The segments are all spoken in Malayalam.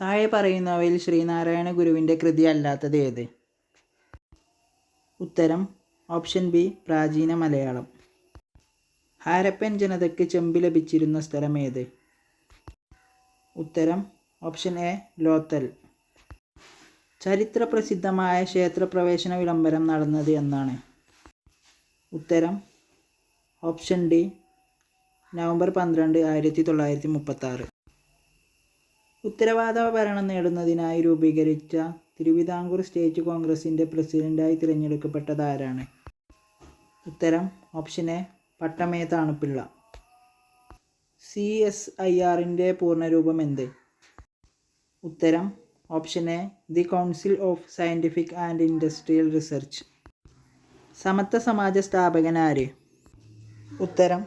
താഴെ പറയുന്നവയിൽ ശ്രീനാരായണ ഗുരുവിൻ്റെ കൃതി അല്ലാത്തത് ഏത്? ഉത്തരം ഓപ്ഷൻ ബി പ്രാചീന മലയാളം. ഹാരപ്പൻ ജനതയ്ക്ക് ചെമ്പ് ലഭിച്ചിരുന്ന സ്ഥലം ഏത്? ഉത്തരം ഓപ്ഷൻ എ ലോത്തൽ. ചരിത്ര പ്രസിദ്ധമായ ക്ഷേത്രപ്രവേശന വിളംബരം നടന്നത് എന്നാണ്? ഉത്തരം ഓപ്ഷൻ ഡി നവംബർ 12, 1936. ഉത്തരവാദ ഭരണം നേടുന്നതിനായി രൂപീകരിച്ച തിരുവിതാംകൂർ സ്റ്റേറ്റ് കോൺഗ്രസിൻ്റെ പ്രസിഡന്റായി തിരഞ്ഞെടുക്കപ്പെട്ടത് ആരാണ്? ഉത്തരം ഓപ്ഷൻ എ പട്ടമേ താണുപിള്ള. CSIRൻ്റെ പൂർണ്ണരൂപം എന്ത്? ഉത്തരം option A the council of scientific and industrial research. സമത്വ സമാജ സ്ഥാപകൻ ആര്? ഉത്തരം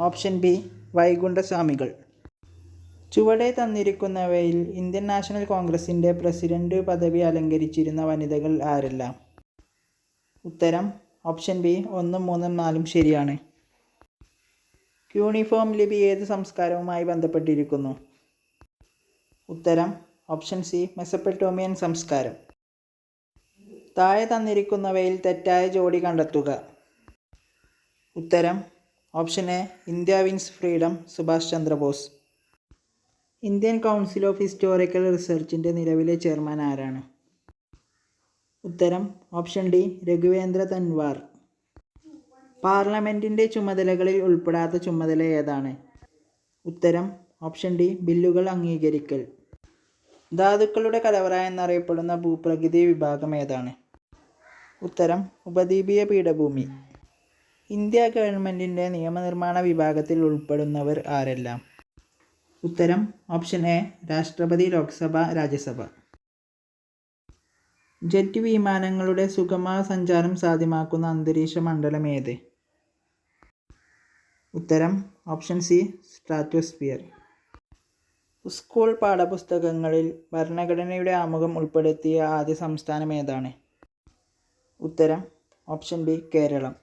ഓപ്ഷൻ ബി വൈകുണ്ഠസ്വാമികൾ. ചുവടെ തന്നിരിക്കുന്നവയിൽ ഇന്ത്യൻ നാഷണൽ കോൺഗ്രസിൻ്റെ പ്രസിഡന്റ് പദവി അലങ്കരിച്ചിരുന്ന വനിതകൾ ആരെല്ലാം? ഉത്തരം ഓപ്ഷൻ ബി 1, 3, 4 ശരിയാണ്. ക്യൂണിഫോം ലിപി ഏത് സംസ്കാരവുമായി ബന്ധപ്പെട്ടിരിക്കുന്നു? ഉത്തരം ഓപ്ഷൻ സി മെസപ്പൊട്ടേമിയൻ സംസ്കാരം. താഴെ തന്നിരിക്കുന്നവയിൽ തെറ്റായ ജോഡി കണ്ടെത്തുക. ഉത്തരം option A India wins freedom, Subhash Chandrabose. Indian council of historical റിസർച്ചിൻ്റെ നിലവിലെ ചെയർമാൻ ആരാണ്? ഉത്തരം ഓപ്ഷൻ ഡി രഘുവേന്ദ്ര തൻവാർ. പാർലമെൻറ്റിൻ്റെ ചുമതലകളിൽ ഉൾപ്പെടാത്ത ചുമതല ഏതാണ്? ഉത്തരം ഓപ്ഷൻ ഡി ബില്ലുകൾ അംഗീകരിക്കൽ. ധാതുക്കളുടെ കലവറ എന്നറിയപ്പെടുന്ന ഭൂപ്രകൃതി വിഭാഗം ഏതാണ്? ഉത്തരം ഉപദ്വീപീയ പീഠഭൂമി. ഇന്ത്യ ഗവൺമെൻറ്റിൻ്റെ നിയമനിർമ്മാണ വിഭാഗത്തിൽ ഉൾപ്പെടുന്നവർ ആരെല്ലാം? ഉത്തരം ഓപ്ഷൻ എ രാഷ്ട്രപതി, ലോക്സഭ, രാജ്യസഭ. ജെറ്റ് വിമാനങ്ങളുടെ സുഗമ സഞ്ചാരം സാധ്യമാക്കുന്ന അന്തരീക്ഷ മണ്ഡലം ഏത്? ഉത്തരം ഓപ്ഷൻ സി സ്ട്രാറ്റോസ്ഫിയർ. സ്കൂൾ പാഠപുസ്തകങ്ങളിൽ ഭരണഘടനയുടെ ആമുഖം ഉൾപ്പെടുത്തിയ ആദ്യ സംസ്ഥാനം ഏതാണ്? ഉത്തരം ഓപ്ഷൻ ബി കേരളം.